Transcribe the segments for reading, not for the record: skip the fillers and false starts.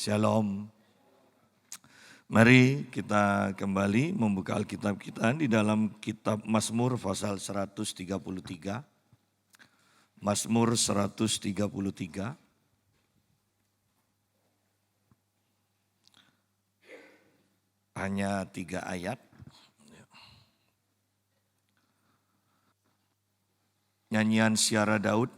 Shalom. Mari kita kembali membuka Alkitab kita di dalam kitab Mazmur pasal 133. Mazmur 133. Hanya 3 ayat. Nyanyian Syara Daud.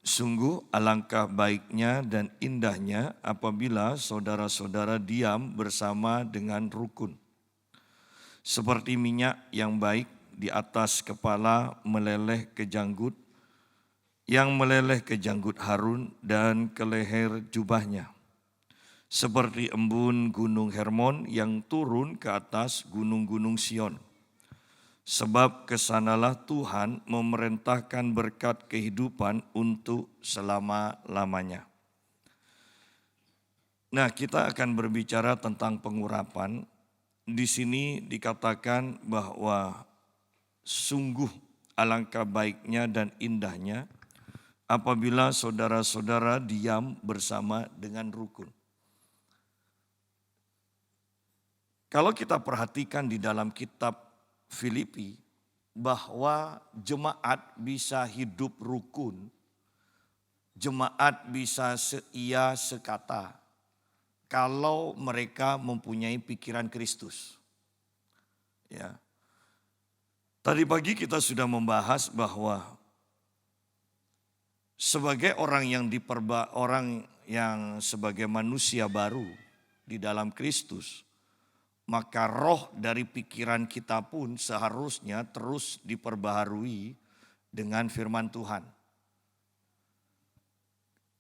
Sungguh alangkah baiknya dan indahnya apabila saudara-saudara diam bersama dengan rukun. Seperti minyak yang baik di atas kepala meleleh ke janggut, yang meleleh ke janggut Harun dan ke leher jubahnya. Seperti embun gunung Hermon yang turun ke atas gunung-gunung Sion. Sebab kesanalah Tuhan memerintahkan berkat kehidupan untuk selama-lamanya. Nah, kita akan berbicara tentang pengurapan. Di sini dikatakan bahwa sungguh alangkah baiknya dan indahnya apabila saudara-saudara diam bersama dengan rukun. Kalau kita perhatikan di dalam kitab Filipi, bahwa jemaat bisa hidup rukun, jemaat bisa seia sekata kalau mereka mempunyai pikiran Kristus. Ya. Tadi pagi kita sudah membahas bahwa sebagai orang yang sebagai manusia baru di dalam Kristus, maka roh dari pikiran kita pun seharusnya terus diperbaharui dengan firman Tuhan.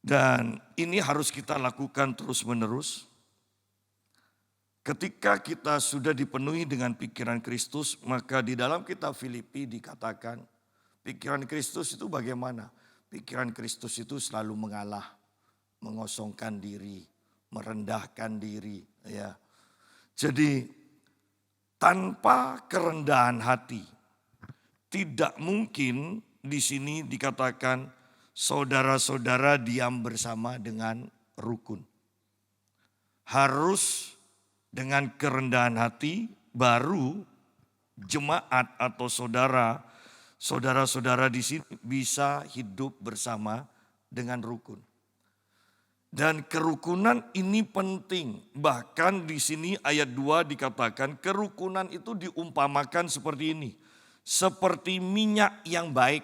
Dan ini harus kita lakukan terus-menerus. Ketika kita sudah dipenuhi dengan pikiran Kristus, maka di dalam kitab Filipi dikatakan pikiran Kristus itu bagaimana? Pikiran Kristus itu selalu mengalah, mengosongkan diri, merendahkan diri, ya. Jadi tanpa kerendahan hati tidak mungkin di sini dikatakan saudara-saudara diam bersama dengan rukun. Harus dengan kerendahan hati baru jemaat atau saudara-saudara di sini bisa hidup bersama dengan rukun. Dan kerukunan ini penting. Bahkan di sini ayat 2 dikatakan kerukunan itu diumpamakan seperti ini. Seperti minyak yang baik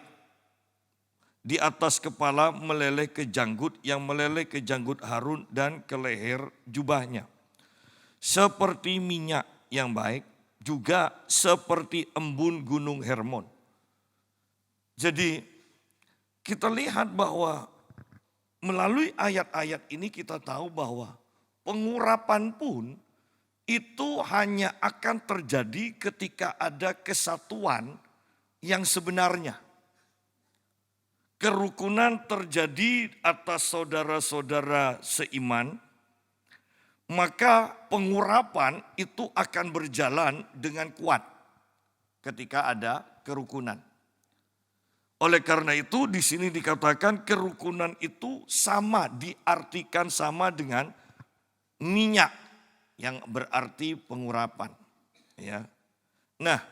di atas kepala meleleh ke janggut, yang meleleh ke janggut Harun dan ke leher jubahnya. Seperti minyak yang baik, juga seperti embun gunung Hermon. Jadi kita lihat bahwa melalui ayat-ayat ini kita tahu bahwa pengurapan pun itu hanya akan terjadi ketika ada kesatuan yang sebenarnya. Kerukunan terjadi atas saudara-saudara seiman, maka pengurapan itu akan berjalan dengan kuat ketika ada kerukunan. Oleh karena itu di sini dikatakan kerukunan itu diartikan sama dengan minyak yang berarti pengurapan. Ya. Nah,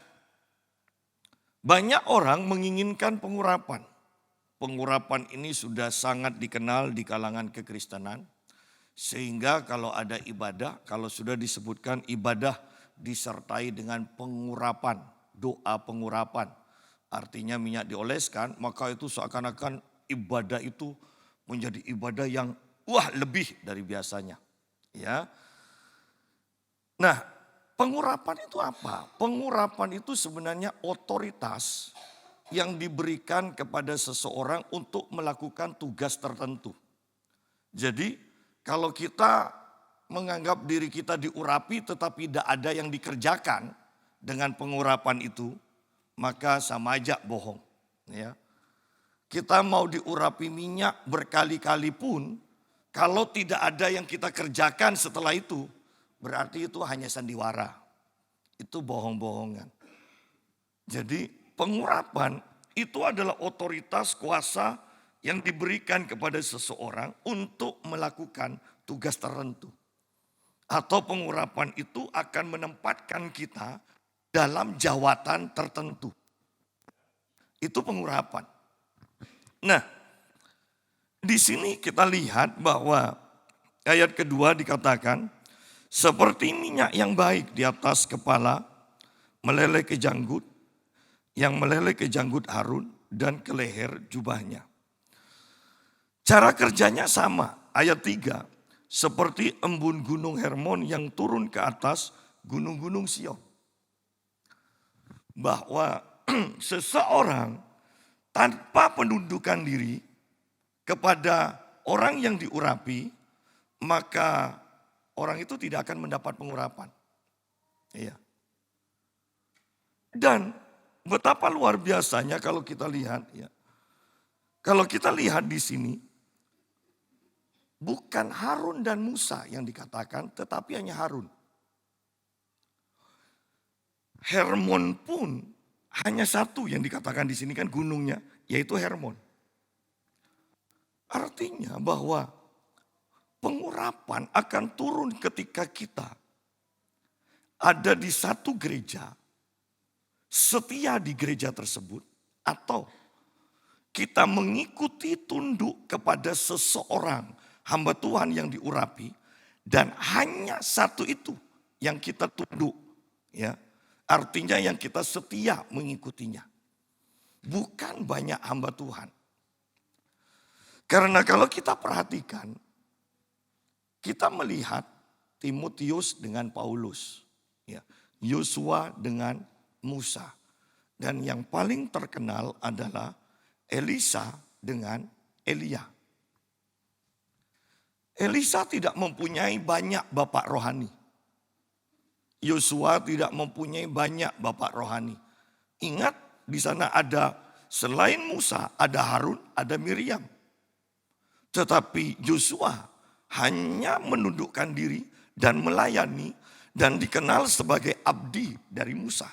banyak orang menginginkan pengurapan. Pengurapan ini sudah sangat dikenal di kalangan kekristenan. Sehingga kalau ada ibadah, kalau sudah disebutkan ibadah disertai dengan pengurapan, doa pengurapan. Artinya minyak dioleskan, maka itu seakan-akan ibadah itu menjadi ibadah yang lebih dari biasanya. Ya. Nah, pengurapan itu apa? Pengurapan itu sebenarnya otoritas yang diberikan kepada seseorang untuk melakukan tugas tertentu. Jadi kalau kita menganggap diri kita diurapi tetapi tidak ada yang dikerjakan dengan pengurapan itu, maka sama aja bohong. Ya. Kita mau diurapi minyak berkali-kali pun, kalau tidak ada yang kita kerjakan setelah itu, berarti itu hanya sandiwara. Itu bohong-bohongan. Jadi pengurapan itu adalah otoritas kuasa yang diberikan kepada seseorang untuk melakukan tugas tertentu. Atau pengurapan itu akan menempatkan kita dalam jawatan tertentu. Itu pengurapan. Nah, di sini kita lihat bahwa ayat kedua dikatakan, seperti minyak yang baik di atas kepala, meleleh ke janggut, yang meleleh ke janggut Harun dan ke leher jubahnya. Cara kerjanya sama, ayat 3. Seperti embun gunung Hermon yang turun ke atas gunung-gunung Sion. Bahwa seseorang tanpa penundukan diri kepada orang yang diurapi, maka orang itu tidak akan mendapat pengurapan. Iya. Dan betapa luar biasanya kalau kita lihat, ya. Kalau kita lihat di sini, bukan Harun dan Musa yang dikatakan, tetapi hanya Harun. Hermon pun hanya satu yang dikatakan di sini kan gunungnya, yaitu Hermon. Artinya bahwa pengurapan akan turun ketika kita ada di satu gereja, setia di gereja tersebut, atau kita mengikuti tunduk kepada seseorang hamba Tuhan yang diurapi, dan hanya satu itu yang kita tunduk, ya. Artinya yang kita setia mengikutinya. Bukan banyak hamba Tuhan. Karena kalau kita perhatikan, kita melihat Timotius dengan Paulus, ya, Yosua dengan Musa, dan yang paling terkenal adalah Elisa dengan Elia. Elisa tidak mempunyai banyak bapak rohani. Yosua tidak mempunyai banyak bapak rohani. Ingat, di sana ada selain Musa, ada Harun, ada Miriam. Tetapi Yosua hanya menundukkan diri dan melayani dan dikenal sebagai abdi dari Musa.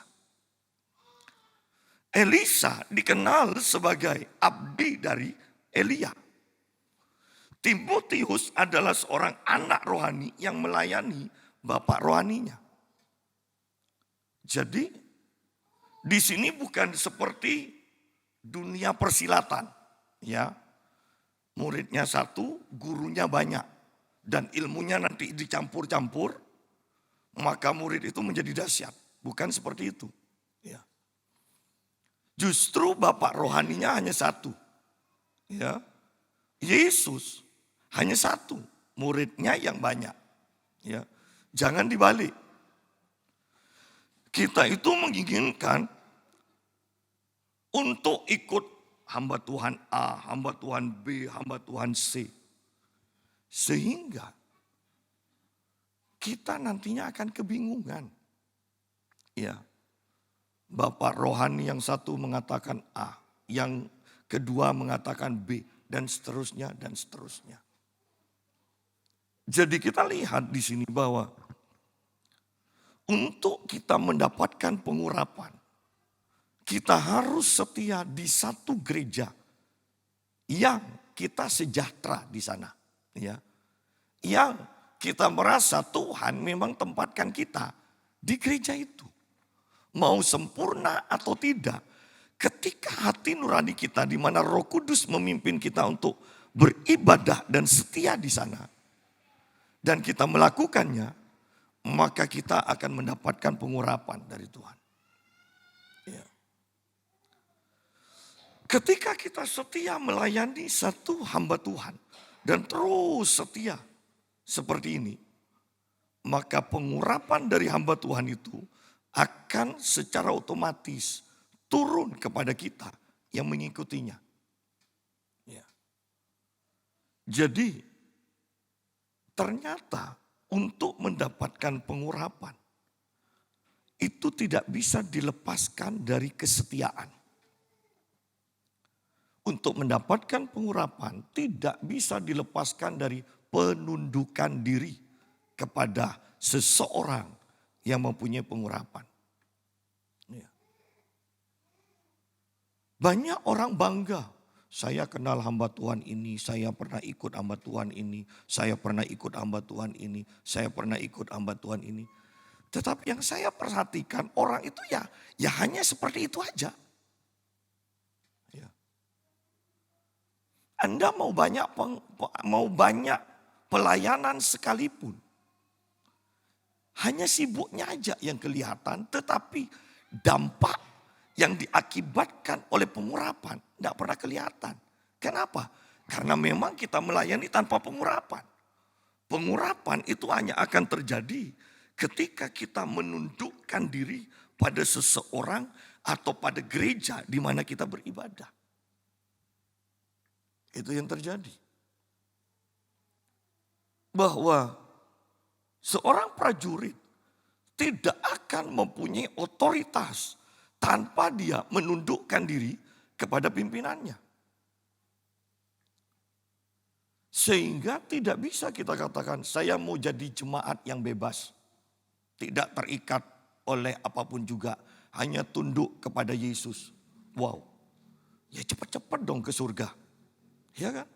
Elisa dikenal sebagai abdi dari Elia. Timotius adalah seorang anak rohani yang melayani bapak rohaninya. Jadi di sini bukan seperti dunia persilatan, ya. Muridnya satu, gurunya banyak, dan ilmunya nanti dicampur-campur, maka murid itu menjadi dahsyat. Bukan seperti itu, ya. Justru bapak rohaninya hanya satu, ya. Yesus hanya satu, muridnya yang banyak, ya. Jangan dibalik. Kita itu menginginkan untuk ikut hamba Tuhan A, hamba Tuhan B, hamba Tuhan C. Sehingga kita nantinya akan kebingungan. Ya. Bapak rohani yang satu mengatakan A, yang kedua mengatakan B, dan seterusnya dan seterusnya. Jadi kita lihat di sini bahwa untuk kita mendapatkan pengurapan, kita harus setia di satu gereja yang kita sejahtera di sana, ya. Yang kita merasa Tuhan memang tempatkan kita di gereja itu. Mau sempurna atau tidak, ketika hati nurani kita di mana Roh Kudus memimpin kita untuk beribadah dan setia di sana, dan kita melakukannya, maka kita akan mendapatkan pengurapan dari Tuhan. Ya. Ketika kita setia melayani satu hamba Tuhan dan terus setia seperti ini, maka pengurapan dari hamba Tuhan itu akan secara otomatis turun kepada kita yang mengikutinya. Ya. Jadi ternyata untuk mendapatkan pengurapan itu tidak bisa dilepaskan dari kesetiaan. Untuk mendapatkan pengurapan tidak bisa dilepaskan dari penundukan diri kepada seseorang yang mempunyai pengurapan. Ya. Banyak orang bangga Saya kenal hamba Tuhan ini, saya pernah ikut hamba Tuhan ini, saya pernah ikut hamba Tuhan ini, saya pernah ikut hamba Tuhan ini. Tetapi yang saya perhatikan orang itu ya hanya seperti itu aja. Ya. Anda mau banyak pelayanan sekalipun, hanya sibuknya aja yang kelihatan, tetapi dampak yang diakibatkan oleh pengurapan tidak pernah kelihatan. Kenapa? Karena memang kita melayani tanpa pengurapan. Pengurapan itu hanya akan terjadi ketika kita menundukkan diri pada seseorang atau pada gereja di mana kita beribadah. Itu yang terjadi. Bahwa seorang prajurit tidak akan mempunyai otoritas tanpa dia menundukkan diri kepada pimpinannya. Sehingga tidak bisa kita katakan saya mau jadi jemaat yang bebas. Tidak terikat oleh apapun juga. Hanya tunduk kepada Yesus. Wow. Ya cepat-cepat dong ke surga. Ya kan?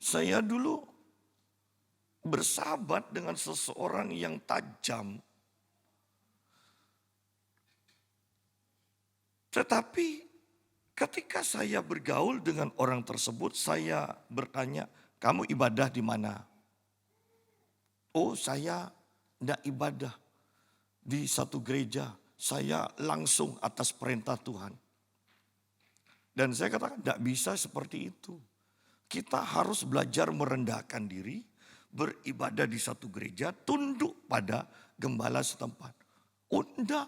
Saya dulu bersahabat dengan seseorang yang tajam. Tetapi ketika saya bergaul dengan orang tersebut, saya bertanya, kamu ibadah di mana? Oh, saya tidak ibadah di satu gereja. Saya langsung atas perintah Tuhan. Dan saya katakan, tidak bisa seperti itu. Kita harus belajar merendahkan diri, beribadah di satu gereja, tunduk pada gembala setempat. Oh, enggak.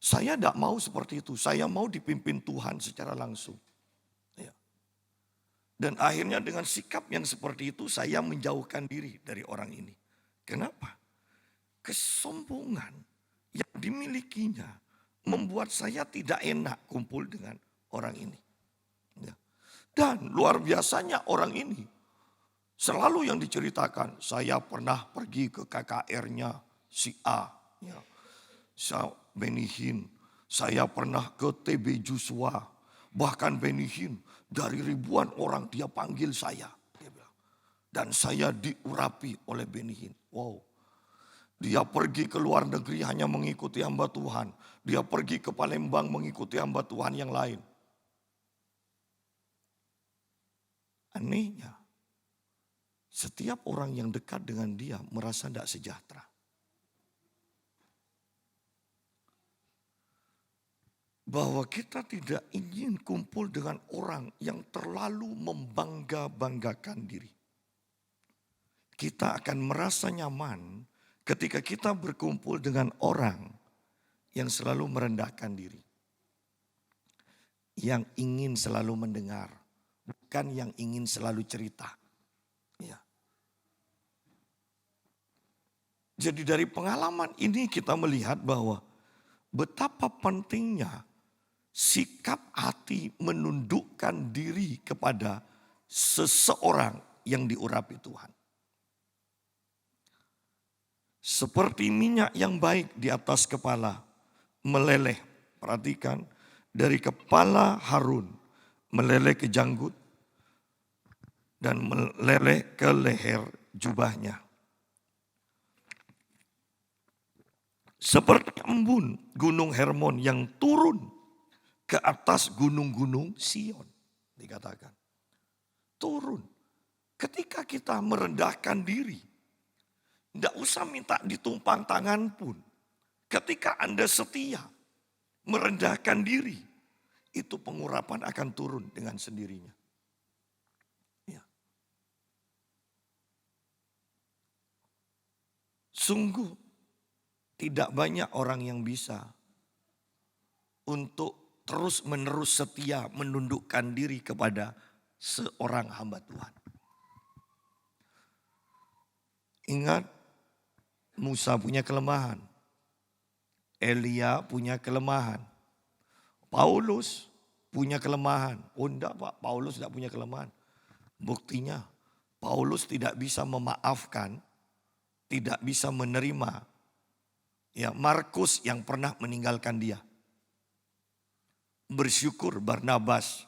Saya tidak mau seperti itu. Saya mau dipimpin Tuhan secara langsung. Ya. Dan akhirnya dengan sikap yang seperti itu saya menjauhkan diri dari orang ini. Kenapa? Kesombongan yang dimilikinya membuat saya tidak enak kumpul dengan orang ini. Ya. Dan luar biasanya orang ini selalu yang diceritakan, saya pernah pergi ke KKR-nya si A. Ya. Benny Hinn, saya pernah ke TB Joshua, bahkan Benny Hinn dari ribuan orang dia panggil saya, dia bilang. Dan saya diurapi oleh Benny Hinn. Wow, dia pergi ke luar negeri hanya mengikuti hamba Tuhan, dia pergi ke Palembang mengikuti hamba Tuhan yang lain. Anehnya, setiap orang yang dekat dengan dia merasa tidak sejahtera. Bahwa kita tidak ingin kumpul dengan orang yang terlalu membangga-banggakan diri. Kita akan merasa nyaman ketika kita berkumpul dengan orang yang selalu merendahkan diri. Yang ingin selalu mendengar, bukan yang ingin selalu cerita. Ya. Jadi dari pengalaman ini kita melihat bahwa betapa pentingnya sikap hati menundukkan diri kepada seseorang yang diurapi Tuhan. Seperti minyak yang baik di atas kepala, meleleh. Perhatikan, dari kepala Harun, meleleh ke janggut, dan meleleh ke leher jubahnya. Seperti embun gunung Hermon yang turun ke atas gunung-gunung Sion, dikatakan. Turun. Ketika kita merendahkan diri, tidak usah minta ditumpang tangan pun. Ketika Anda setia, merendahkan diri, itu pengurapan akan turun dengan sendirinya. Ya. Sungguh, tidak banyak orang yang bisa untuk terus-menerus setia menundukkan diri kepada seorang hamba Tuhan. Ingat, Musa punya kelemahan. Elia punya kelemahan. Paulus punya kelemahan. Oh enggak Pak, Paulus tidak punya kelemahan. Buktinya, Paulus tidak bisa memaafkan, tidak bisa menerima Markus yang pernah meninggalkan dia. bersyukur Barnabas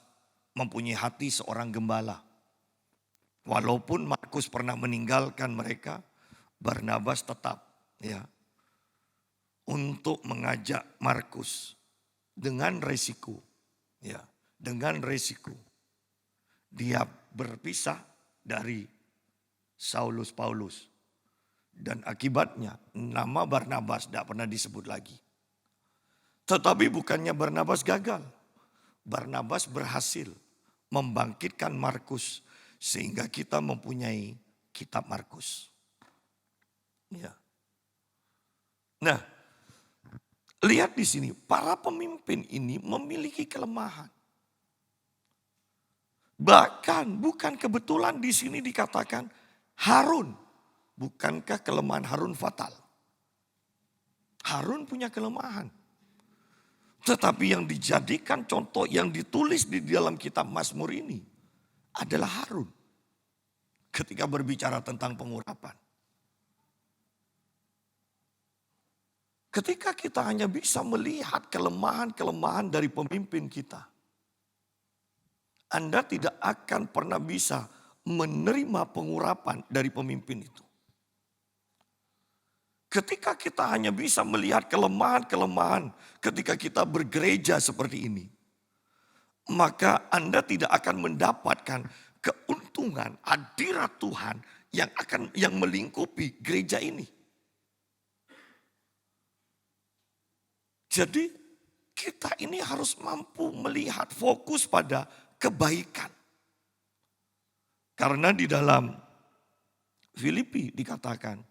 mempunyai hati seorang gembala. Walaupun Markus pernah meninggalkan mereka, Barnabas tetap untuk mengajak Markus dengan resiko. Dengan resiko. Dia berpisah dari Saulus Paulus. Dan akibatnya nama Barnabas tidak pernah disebut lagi. Tetapi bukannya Barnabas gagal. Barnabas berhasil membangkitkan Markus sehingga kita mempunyai kitab Markus. Nah, lihat di sini para pemimpin ini memiliki kelemahan. Bahkan bukan kebetulan di sini dikatakan Harun. Bukankah kelemahan Harun fatal? Harun punya kelemahan. Tetapi yang dijadikan contoh yang ditulis di dalam kitab Mazmur ini adalah Harun. Ketika berbicara tentang pengurapan. Ketika kita hanya bisa melihat kelemahan-kelemahan dari pemimpin kita. Anda tidak akan pernah bisa menerima pengurapan dari pemimpin itu. Ketika kita hanya bisa melihat kelemahan-kelemahan ketika kita bergereja seperti ini. Maka Anda tidak akan mendapatkan keuntungan hadirat Tuhan yang melingkupi gereja ini. Jadi kita ini harus mampu melihat fokus pada kebaikan. Karena di dalam Filipi dikatakan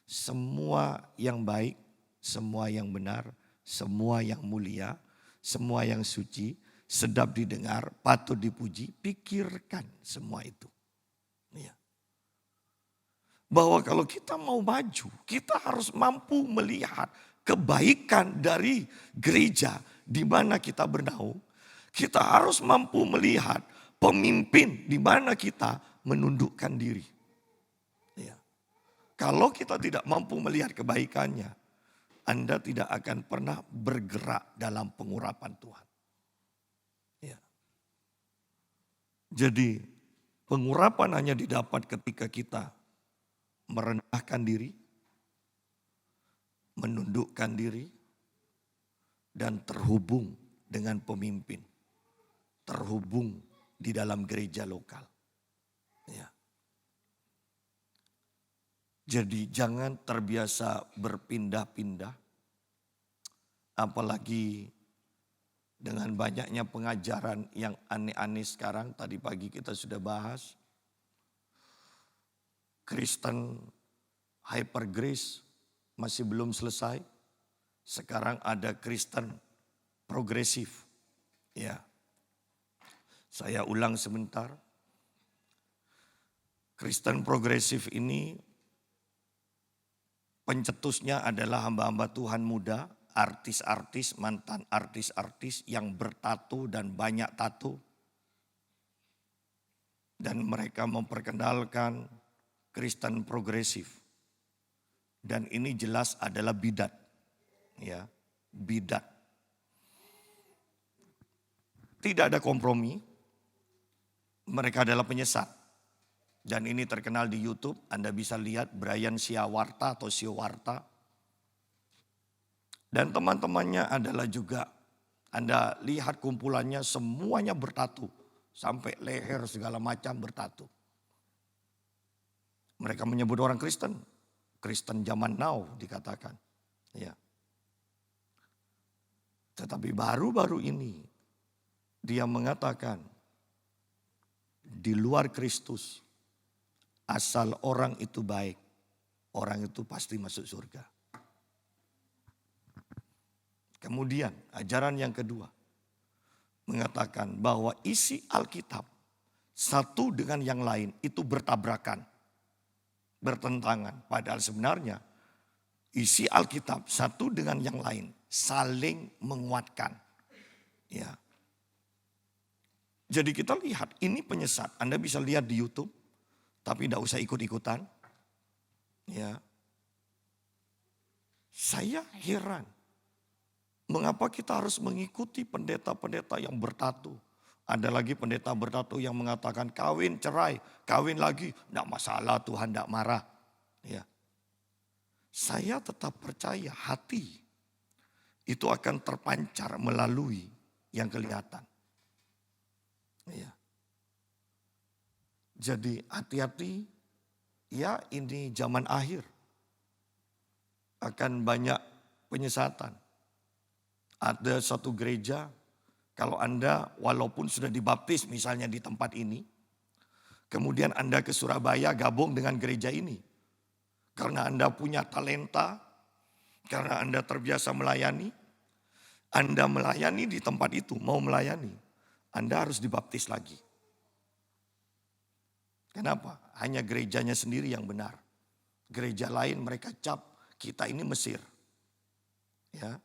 semua yang baik, semua yang benar, semua yang mulia, semua yang suci, sedap didengar, patut dipuji, pikirkan semua itu. Bahwa kalau kita mau maju, kita harus mampu melihat kebaikan dari gereja di mana kita bernaung. Kita harus mampu melihat pemimpin di mana kita menundukkan diri. Kalau kita tidak mampu melihat kebaikannya, Anda tidak akan pernah bergerak dalam pengurapan Tuhan. Jadi pengurapan hanya didapat ketika kita merendahkan diri, menundukkan diri, dan terhubung dengan pemimpin. Terhubung di dalam gereja lokal. Jadi jangan terbiasa berpindah-pindah. Apalagi dengan banyaknya pengajaran yang aneh-aneh sekarang. Tadi pagi kita sudah bahas. Kristen hyper grace masih belum selesai. Sekarang ada Kristen progresif. Saya ulang sebentar. Kristen progresif ini pencetusnya adalah hamba-hamba Tuhan muda, artis-artis, mantan artis-artis yang bertato dan banyak tato. Dan mereka memperkenalkan Kristen progresif. Dan ini jelas adalah bidat. Bidat. Tidak ada kompromi. Mereka adalah penyesat. Dan ini terkenal di YouTube, Anda bisa lihat Brian Siawarta atau Siowarta. Dan teman-temannya adalah juga, Anda lihat kumpulannya semuanya bertatu. Sampai leher segala macam bertatu. Mereka menyebut orang Kristen. Kristen zaman now dikatakan. Tetapi baru-baru ini, dia mengatakan, di luar Kristus, asal orang itu baik, orang itu pasti masuk surga. Kemudian ajaran yang kedua mengatakan bahwa isi Alkitab satu dengan yang lain itu bertabrakan, bertentangan. Padahal sebenarnya isi Alkitab satu dengan yang lain saling menguatkan. Jadi kita lihat ini penyesat. Anda bisa lihat di YouTube. Tapi tidak usah ikut-ikutan. Saya heran. Mengapa kita harus mengikuti pendeta-pendeta yang bertato? Ada lagi pendeta bertato yang mengatakan kawin, cerai, kawin lagi, tidak masalah, Tuhan tidak marah. Ya. Saya tetap percaya hati itu akan terpancar melalui yang kelihatan. Ya. Jadi hati-hati, ya ini zaman akhir. Akan banyak penyesatan. Ada satu gereja, kalau Anda walaupun sudah dibaptis misalnya di tempat ini, kemudian Anda ke Surabaya gabung dengan gereja ini. Karena Anda punya talenta, karena Anda terbiasa melayani, Anda melayani di tempat itu, mau melayani, Anda harus dibaptis lagi. Kenapa? Hanya gerejanya sendiri yang benar. Gereja lain mereka cap, kita ini Mesir. Ya.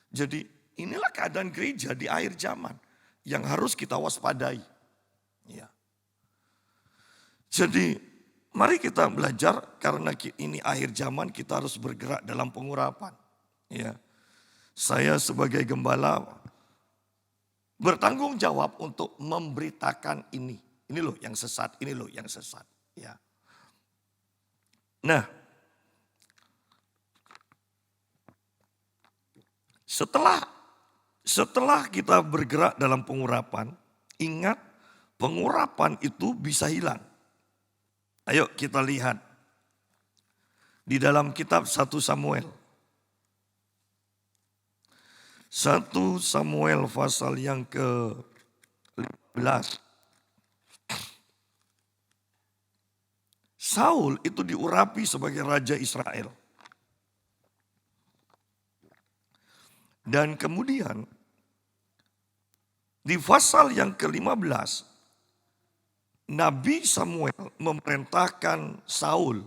Jadi inilah keadaan gereja di akhir zaman yang harus kita waspadai. Ya. Jadi mari kita belajar karena ini akhir zaman kita harus bergerak dalam pengurapan. Ya. Saya sebagai gembala bertanggung jawab untuk memberitakan ini. Ini loh yang sesat, ini loh yang sesat. Ya. Nah, setelah kita bergerak dalam pengurapan, ingat pengurapan itu bisa hilang. Ayo kita lihat di dalam kitab 1 Samuel. 1 Samuel pasal yang ke-15. Saul itu diurapi sebagai raja Israel. Dan kemudian di pasal yang ke-15, Nabi Samuel memerintahkan Saul.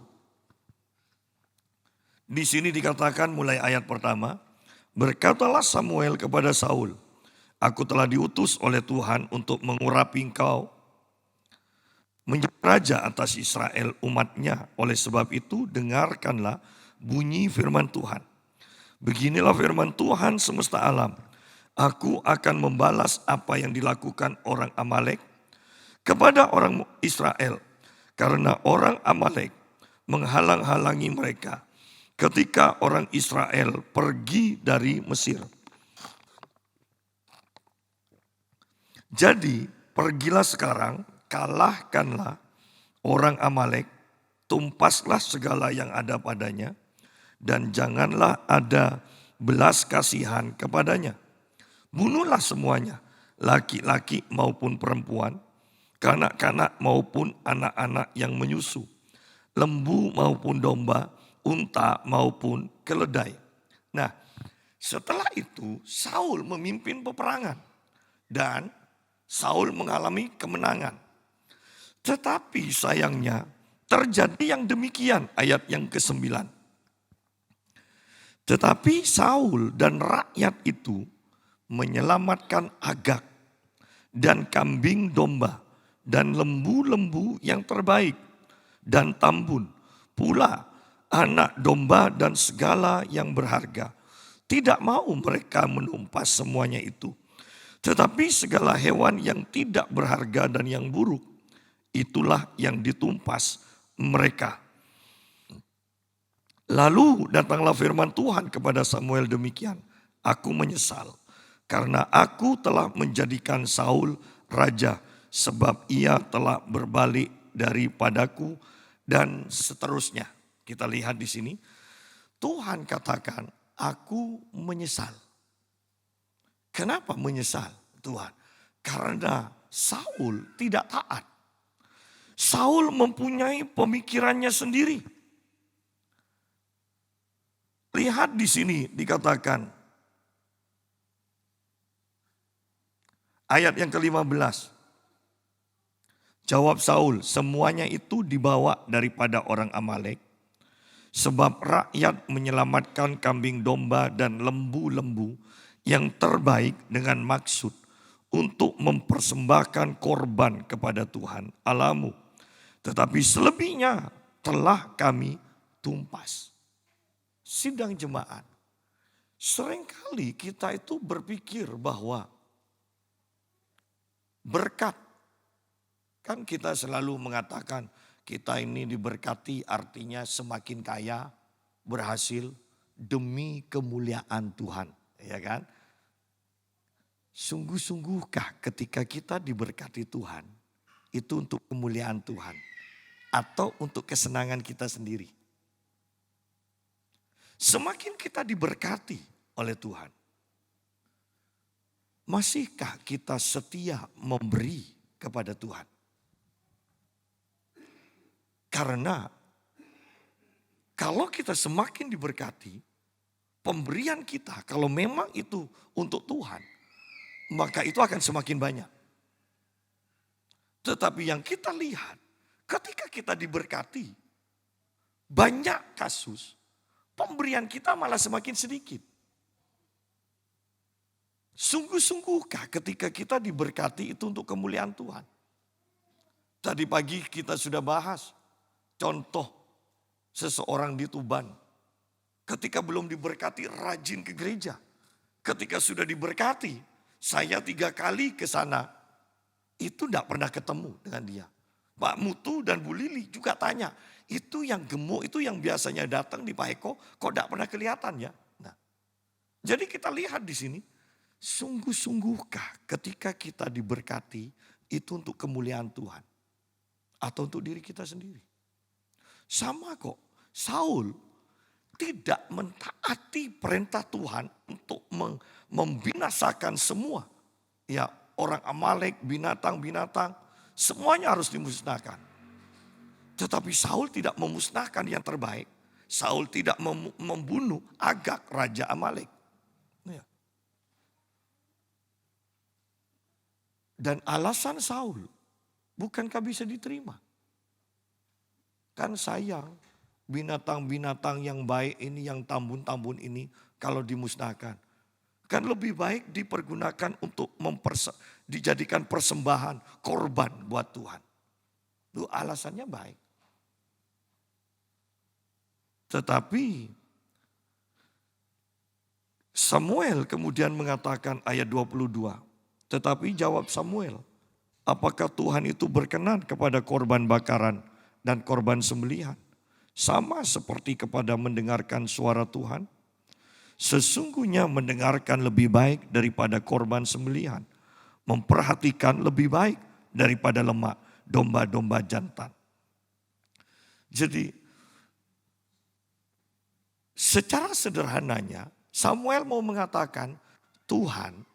Di sini dikatakan mulai ayat pertama, berkatalah Samuel kepada Saul, aku telah diutus oleh Tuhan untuk mengurapi engkau menjadi raja atas Israel umatnya. Oleh sebab itu dengarkanlah bunyi firman Tuhan. Beginilah firman Tuhan semesta alam. Aku akan membalas apa yang dilakukan orang Amalek kepada orang Israel. Karena orang Amalek menghalang-halangi mereka ketika orang Israel pergi dari Mesir. Jadi pergilah sekarang, kalahkanlah orang Amalek, tumpaslah segala yang ada padanya, dan janganlah ada belas kasihan kepadanya. Bunuhlah semuanya, laki-laki maupun perempuan, kanak-kanak maupun anak-anak yang menyusu, lembu maupun domba, unta maupun keledai. Nah, setelah itu Saul memimpin peperangan dan Saul mengalami kemenangan. Tetapi sayangnya terjadi yang demikian, ayat yang ke-9. Tetapi Saul dan rakyat itu menyelamatkan Agag dan kambing domba dan lembu-lembu yang terbaik dan tambun, pula anak domba dan segala yang berharga. Tidak mau mereka menumpas semuanya itu. Tetapi segala hewan yang tidak berharga dan yang buruk, itulah yang ditumpas mereka. Lalu datanglah firman Tuhan kepada Samuel demikian. Aku menyesal karena aku telah menjadikan Saul raja sebab ia telah berbalik daripadaku dan seterusnya. Kita lihat di sini. Tuhan katakan, aku menyesal. Kenapa menyesal Tuhan? Karena Saul tidak taat. Saul mempunyai pemikirannya sendiri. Lihat di sini dikatakan. Ayat yang ke-15. Jawab Saul, semuanya itu dibawa daripada orang Amalek. Sebab rakyat menyelamatkan kambing domba dan lembu-lembu yang terbaik dengan maksud untuk mempersembahkan korban kepada Tuhan Allahmu. Tetapi selebihnya telah kami tumpas. Sidang jemaat. Seringkali kita itu berpikir bahwa berkat, kan kita selalu mengatakan kita ini diberkati artinya semakin kaya, berhasil demi kemuliaan Tuhan, ya kan? Sungguh-sungguhkah ketika kita diberkati Tuhan, itu untuk kemuliaan Tuhan atau untuk kesenangan kita sendiri? Semakin kita diberkati oleh Tuhan, masihkah kita setia memberi kepada Tuhan? Karena kalau kita semakin diberkati, pemberian kita kalau memang itu untuk Tuhan, maka itu akan semakin banyak. Tetapi yang kita lihat, ketika kita diberkati, banyak kasus pemberian kita malah semakin sedikit. Sungguh-sungguhkah ketika kita diberkati itu untuk kemuliaan Tuhan? Tadi pagi kita sudah bahas contoh seseorang di Tuban. Ketika belum diberkati rajin ke gereja. Ketika sudah diberkati, saya 3 kali ke sana. Itu tidak pernah ketemu dengan dia. Pak Mutu dan Bu Lili juga tanya. Itu yang gemuk, itu yang biasanya datang di Pak Eko, kok tidak pernah kelihatan ya? Nah, jadi kita lihat di sini. Sungguh-sungguhkah ketika kita diberkati itu untuk kemuliaan Tuhan? Atau untuk diri kita sendiri? Sama kok, Saul tidak mentaati perintah Tuhan untuk membinasakan semua. Ya, orang Amalek, binatang-binatang, semuanya harus dimusnahkan. Tetapi Saul tidak memusnahkan yang terbaik. Saul tidak membunuh Agag, raja Amalek. Ya. Dan alasan Saul, bukankah bisa diterima? Kan sayang binatang-binatang yang baik ini, yang tambun-tambun ini kalau dimusnahkan. Kan lebih baik dipergunakan untuk dijadikan persembahan, korban buat Tuhan. Itu alasannya baik. Tetapi Samuel kemudian mengatakan ayat 22. Tetapi jawab Samuel, apakah Tuhan itu berkenan kepada korban bakaran dan korban sembelihan? Sama seperti kepada mendengarkan suara Tuhan. Sesungguhnya mendengarkan lebih baik daripada korban sembelihan. Memperhatikan lebih baik daripada lemak domba-domba jantan. Jadi secara sederhananya Samuel mau mengatakan Tuhan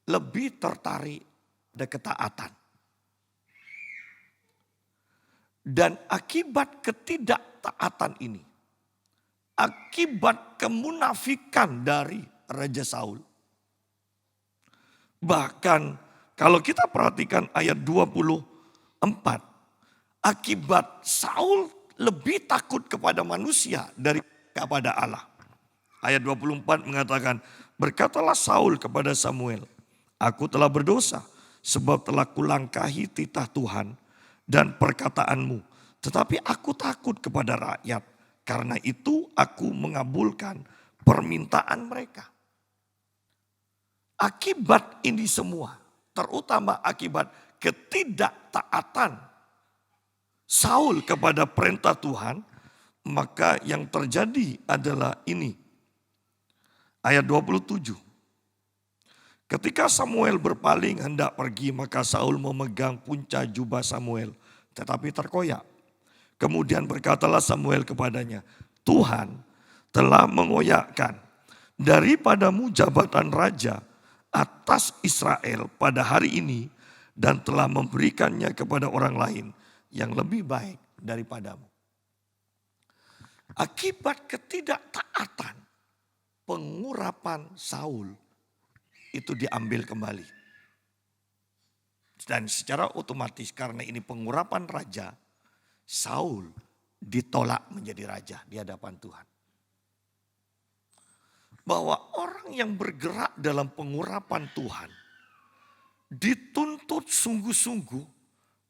lebih tertarik pada ketaatan. Dan akibat ketidaktaatan ini, akibat kemunafikan dari Raja Saul. Bahkan kalau kita perhatikan ayat 24, akibat Saul lebih takut kepada manusia daripada kepada Allah. Ayat 24 mengatakan, berkatalah Saul kepada Samuel, aku telah berdosa sebab telah kulangkahi titah Tuhan dan perkataanmu. Tetapi aku takut kepada rakyat. Karena itu aku mengabulkan permintaan mereka. Akibat ini semua, terutama akibat ketidaktaatan Saul kepada perintah Tuhan, maka yang terjadi adalah ini. Ayat 27. Ketika Samuel berpaling hendak pergi, maka Saul memegang punca jubah Samuel, tetapi terkoyak. Kemudian berkatalah Samuel kepadanya, Tuhan telah mengoyakkan daripadamu jabatan raja atas Israel pada hari ini dan telah memberikannya kepada orang lain yang lebih baik daripadamu. Akibat ketidaktaatan, pengurapan Saul itu diambil kembali. Dan secara otomatis karena ini pengurapan raja, Saul ditolak menjadi raja di hadapan Tuhan. Bahwa orang yang bergerak dalam pengurapan Tuhan dituntut sungguh-sungguh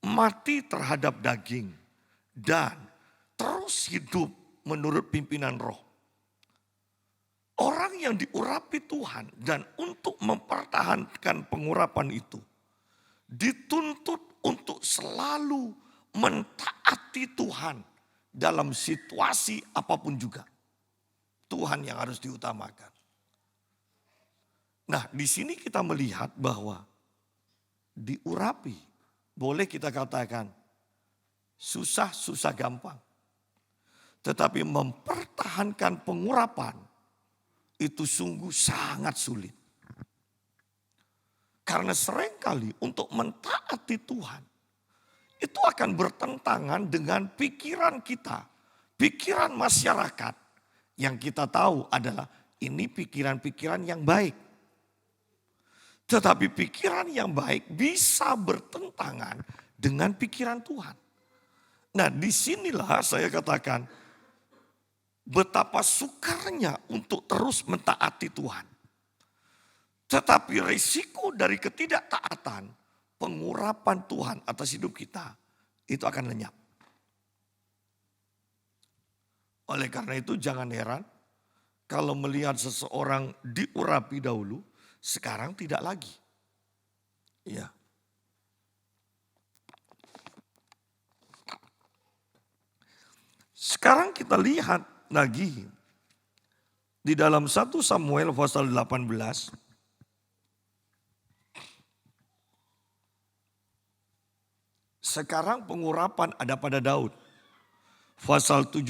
mati terhadap daging dan terus hidup menurut pimpinan roh. Orang yang diurapi Tuhan dan untuk mempertahankan pengurapan itu dituntut untuk selalu mentaati Tuhan dalam situasi apapun juga. Tuhan yang harus diutamakan. Nah, di sini kita melihat bahwa diurapi, boleh kita katakan susah gampang. Tetapi mempertahankan pengurapan itu sungguh sangat sulit. Karena seringkali untuk mentaati Tuhan itu akan bertentangan dengan pikiran kita, pikiran masyarakat yang kita tahu adalah ini pikiran-pikiran yang baik. Tetapi pikiran yang baik bisa bertentangan dengan pikiran Tuhan. Nah, disinilah saya katakan betapa sukarnya untuk terus mentaati Tuhan. Tetapi risiko dari ketidaktaatan, pengurapan Tuhan atas hidup kita, itu akan lenyap. Oleh karena itu jangan heran kalau melihat seseorang diurapi dahulu, sekarang tidak lagi. Ya. Sekarang kita lihat lagi di dalam 1 Samuel pasal 18. Sekarang pengurapan ada pada Daud. Pasal 17,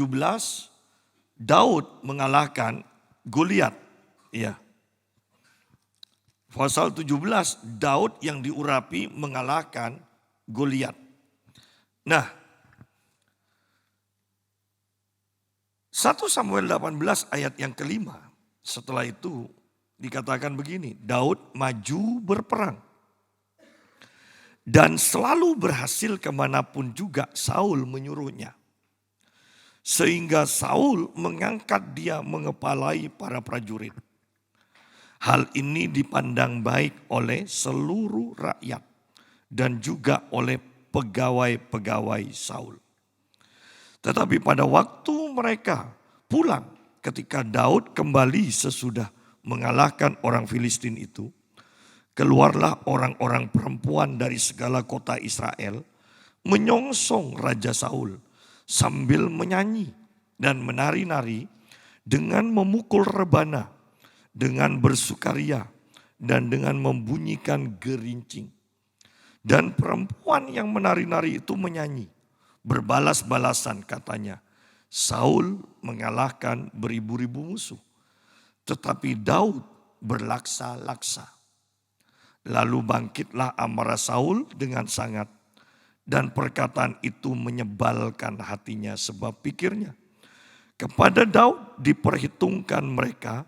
Daud mengalahkan Goliat. Ya. Pasal 17, Daud yang diurapi mengalahkan Goliat. Nah, 1 Samuel 18 ayat yang kelima. Setelah itu dikatakan begini, Daud maju berperang. Dan selalu berhasil kemanapun juga Saul menyuruhnya. Sehingga Saul mengangkat dia mengepalai para prajurit. Hal ini dipandang baik oleh seluruh rakyat dan juga oleh pegawai-pegawai Saul. Tetapi pada waktu mereka pulang ketika Daud kembali sesudah mengalahkan orang Filistin itu, keluarlah orang-orang perempuan dari segala kota Israel menyongsong Raja Saul sambil menyanyi dan menari-nari dengan memukul rebana, dengan bersukaria dan dengan membunyikan gerincing. Dan perempuan yang menari-nari itu menyanyi, berbalas-balasan katanya, Saul mengalahkan beribu-ribu musuh, tetapi Daud berlaksa-laksa. Lalu bangkitlah amarah Saul dengan sangat, dan perkataan itu menyebalkan hatinya sebab pikirnya, kepada Daud diperhitungkan mereka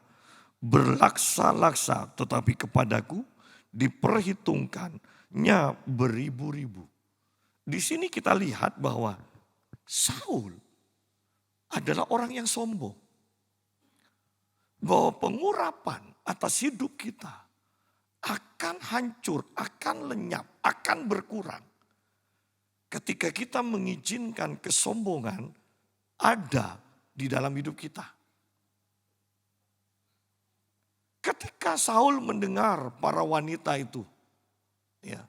berlaksa-laksa, tetapi kepadaku diperhitungkannya beribu-ribu. Di sini kita lihat bahwa Saul adalah orang yang sombong. Bahwa pengurapan atas hidup kita akan hancur, akan lenyap, akan berkurang. Ketika kita mengizinkan kesombongan ada di dalam hidup kita. Ketika Saul mendengar para wanita itu ya,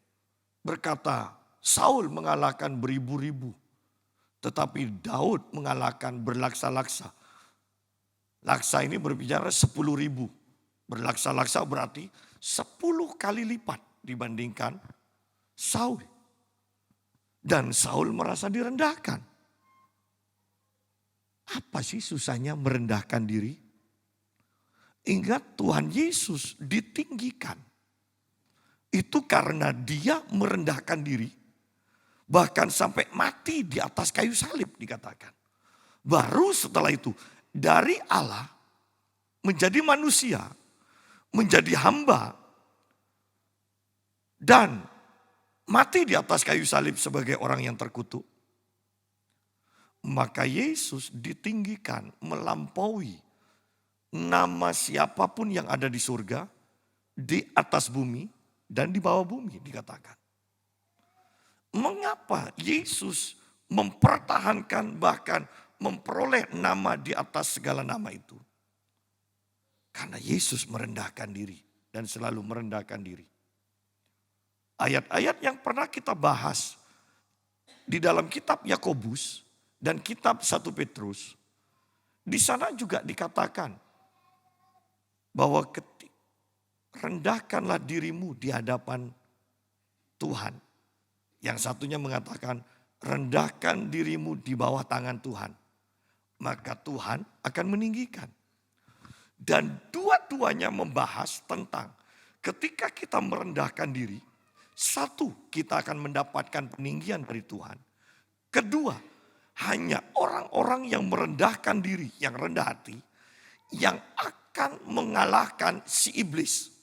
berkata, Saul mengalahkan beribu-ribu, tetapi Daud mengalahkan berlaksa-laksa. Laksa ini berbicara 10.000. Berlaksa-laksa berarti 10 kali lipat dibandingkan Saul. Dan Saul merasa direndahkan. Apa sih susahnya merendahkan diri? Ingat Tuhan Yesus ditinggikan. Itu karena dia merendahkan diri. Bahkan sampai mati di atas kayu salib dikatakan. Baru setelah itu dari Allah menjadi manusia, menjadi hamba, dan mati di atas kayu salib sebagai orang yang terkutuk. Maka Yesus ditinggikan melampaui nama siapapun yang ada di surga, di atas bumi, dan di bawah bumi dikatakan. Mengapa Yesus mempertahankan bahkan memperoleh nama di atas segala nama itu? Karena Yesus merendahkan diri dan selalu merendahkan diri. Ayat-ayat yang pernah kita bahas di dalam kitab Yakobus dan kitab 1 Petrus, di sana juga dikatakan bahwa rendahkanlah dirimu di hadapan Tuhan. Yang satunya mengatakan rendahkan dirimu di bawah tangan Tuhan. Maka Tuhan akan meninggikan. Dan dua-duanya membahas tentang ketika kita merendahkan diri, satu, kita akan mendapatkan peninggian dari Tuhan. Kedua, hanya orang-orang yang merendahkan diri, yang rendah hati, yang akan mengalahkan si iblis.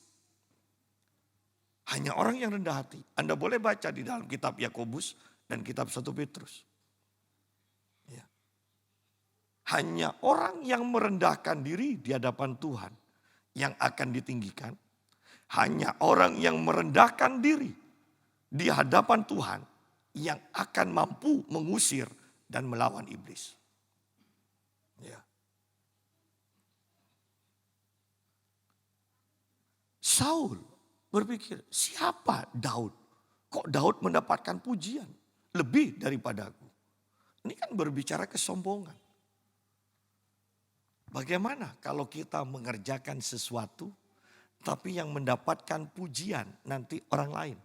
Hanya orang yang rendah hati. Anda boleh baca di dalam kitab Yakobus dan kitab 1 Petrus. Ya. Hanya orang yang merendahkan diri di hadapan Tuhan yang akan ditinggikan. Hanya orang yang merendahkan diri di hadapan Tuhan yang akan mampu mengusir dan melawan iblis. Ya. Saul berpikir, siapa Daud? Kok Daud mendapatkan pujian lebih daripada aku? Ini kan berbicara kesombongan. Bagaimana kalau kita mengerjakan sesuatu tapi yang mendapatkan pujian nanti orang lain?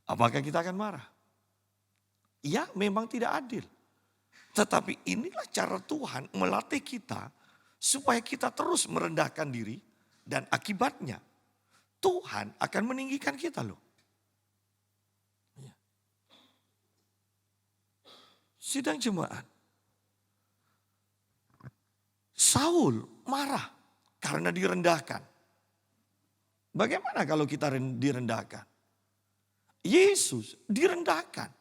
Apakah kita akan marah? Ya, memang tidak adil. Tetapi inilah cara Tuhan melatih kita supaya kita terus merendahkan diri dan akibatnya Tuhan akan meninggikan kita loh. Ya. Sidang jemaat. Saul marah karena direndahkan. Bagaimana kalau kita direndahkan? Yesus direndahkan.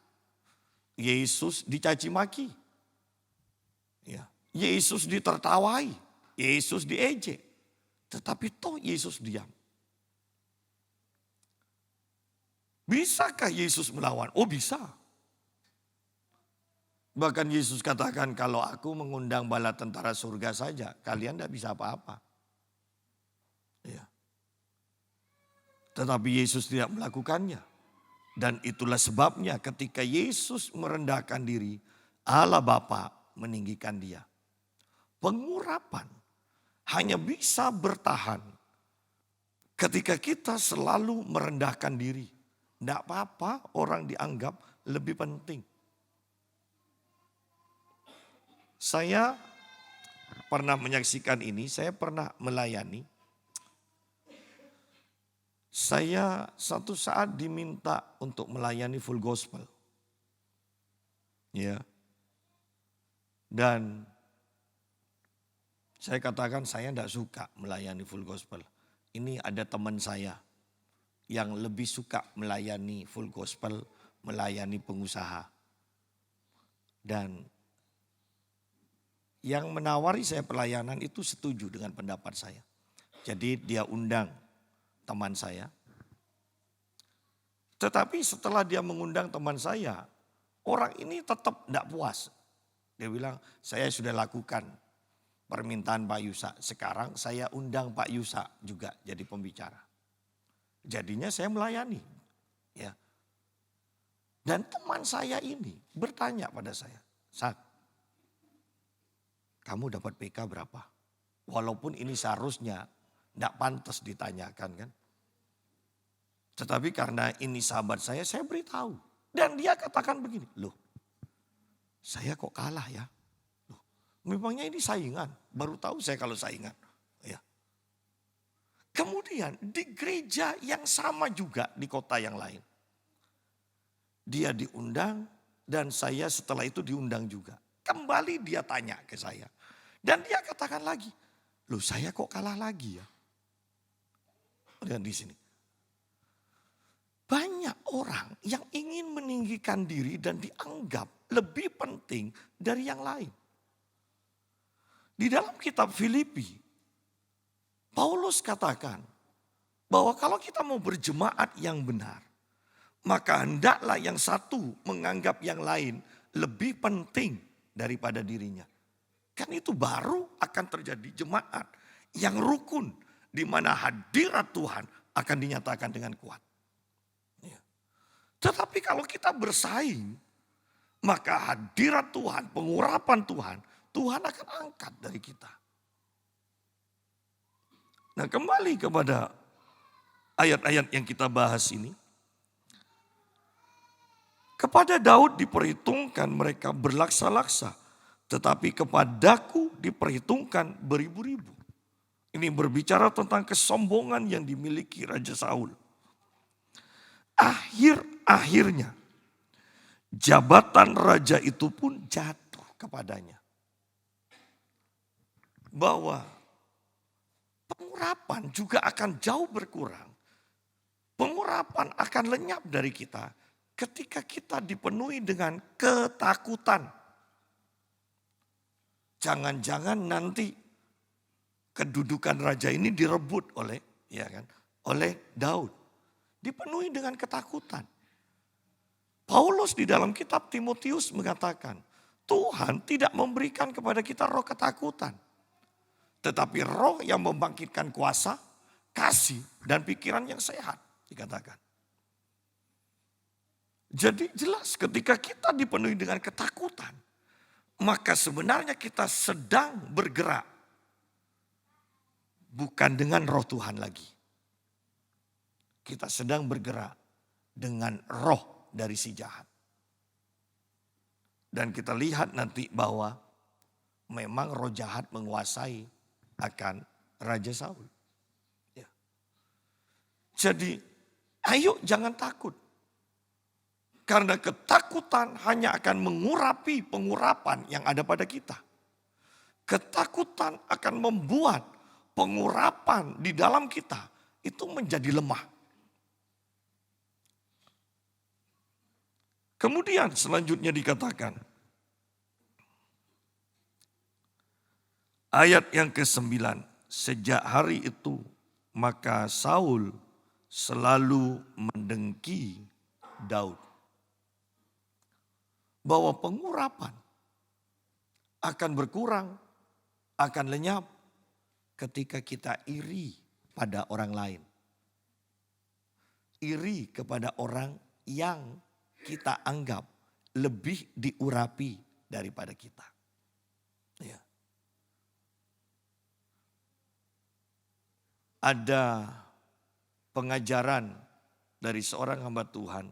Yesus dicaci maki. Ya. Yesus ditertawai. Yesus diejek. Tetapi toh Yesus diam. Bisakah Yesus melawan? Oh bisa. Bahkan Yesus katakan kalau aku mengundang bala tentara surga saja, kalian tidak bisa apa-apa. Ya. Tetapi Yesus tidak melakukannya. Dan itulah sebabnya ketika Yesus merendahkan diri, Allah Bapa meninggikan dia. Pengurapan hanya bisa bertahan ketika kita selalu merendahkan diri. Tidak apa-apa orang dianggap lebih penting. Saya pernah menyaksikan ini, saya pernah melayani. Saya satu saat diminta untuk melayani full gospel. Ya. Dan saya katakan saya tidak suka melayani full gospel. Ini ada teman saya yang lebih suka melayani full gospel, melayani pengusaha. Dan yang menawari saya pelayanan itu setuju dengan pendapat saya. Jadi dia undang teman saya. Tetapi setelah dia mengundang teman saya, orang ini tetap tidak puas. Dia bilang, saya sudah lakukan permintaan Pak Yusa. Sekarang saya undang Pak Yusa juga jadi pembicara. Jadinya saya melayani. Ya. Dan teman saya ini bertanya pada saya, Sat, kamu dapat PK berapa? Walaupun ini seharusnya tidak pantas ditanyakan kan. Tetapi karena ini sahabat saya beritahu. Dan dia katakan begini, loh saya kok kalah ya. Loh, memangnya ini saingan, baru tahu saya kalau saingan. Ya. Kemudian di gereja yang sama juga di kota yang lain. Dia diundang dan saya setelah itu diundang juga. Kembali dia tanya ke saya. Dan dia katakan lagi, loh saya kok kalah lagi ya. Dan di sini. Banyak orang yang ingin meninggikan diri dan dianggap lebih penting dari yang lain. Di dalam kitab Filipi, Paulus katakan bahwa kalau kita mau berjemaat yang benar, maka hendaklah yang satu menganggap yang lain lebih penting daripada dirinya. Kan itu baru akan terjadi jemaat yang rukun, di mana hadirat Tuhan akan dinyatakan dengan kuat. Ya. Tetapi kalau kita bersaing, maka hadirat Tuhan, pengurapan Tuhan, Tuhan akan angkat dari kita. Nah, kembali kepada ayat-ayat yang kita bahas ini. Kepada Daud diperhitungkan mereka berlaksa-laksa, tetapi kepadaku diperhitungkan beribu-ribu. Ini berbicara tentang kesombongan yang dimiliki Raja Saul. Akhir-akhirnya jabatan raja itu pun jatuh kepadanya. Bahwa pengurapan juga akan jauh berkurang. Pengurapan akan lenyap dari kita ketika kita dipenuhi dengan ketakutan. Jangan-jangan nanti kedudukan raja ini direbut oleh Daud. Dipenuhi dengan ketakutan. Paulus di dalam kitab Timotius mengatakan, Tuhan tidak memberikan kepada kita roh ketakutan. Tetapi roh yang membangkitkan kuasa, kasih, dan pikiran yang sehat, dikatakan. Jadi jelas ketika kita dipenuhi dengan ketakutan, maka sebenarnya kita sedang bergerak. Bukan dengan roh Tuhan lagi. Kita sedang bergerak dengan roh dari si jahat. Dan kita lihat nanti bahwa memang roh jahat menguasai akan Raja Saul. Ya. Jadi ayo jangan takut. Karena ketakutan hanya akan mengurapi pengurapan yang ada pada kita. Ketakutan akan membuat pengurapan di dalam kita itu menjadi lemah. Kemudian selanjutnya dikatakan, ayat yang ke-9, sejak hari itu maka Saul selalu mendengki Daud. Bahwa pengurapan akan berkurang, akan lenyap ketika kita iri pada orang lain. Iri kepada orang yang kita anggap lebih diurapi daripada kita. Ya. Ada pengajaran dari seorang hamba Tuhan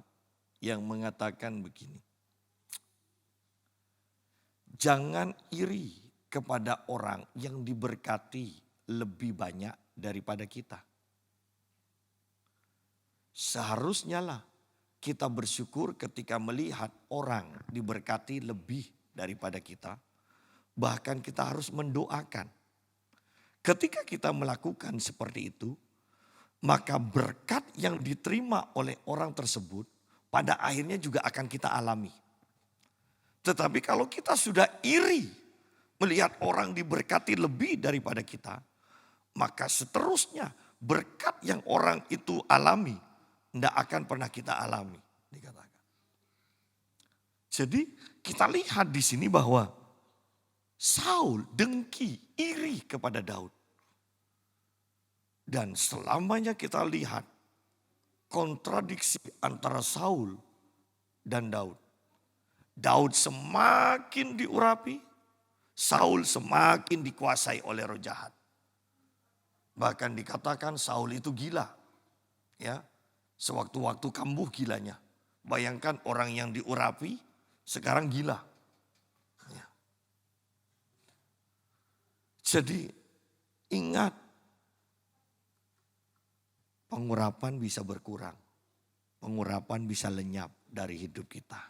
yang mengatakan begini. Jangan iri kepada orang yang diberkati lebih banyak daripada kita. Seharusnya lah kita bersyukur ketika melihat orang diberkati lebih daripada kita. Bahkan kita harus mendoakan. Ketika kita melakukan seperti itu, maka berkat yang diterima oleh orang tersebut pada akhirnya juga akan kita alami. Tetapi kalau kita sudah iri melihat orang diberkati lebih daripada kita, maka seterusnya berkat yang orang itu alami tidak akan pernah kita alami, dikatakan. Jadi kita lihat di sini bahwa Saul dengki, iri kepada Daud. Dan selamanya kita lihat kontradiksi antara Saul dan Daud. Daud semakin diurapi, Saul semakin dikuasai oleh roh jahat. Bahkan dikatakan Saul itu gila. Ya, sewaktu-waktu kambuh gilanya. Bayangkan orang yang diurapi sekarang gila. Ya. Jadi ingat, pengurapan bisa berkurang. Pengurapan bisa lenyap dari hidup kita.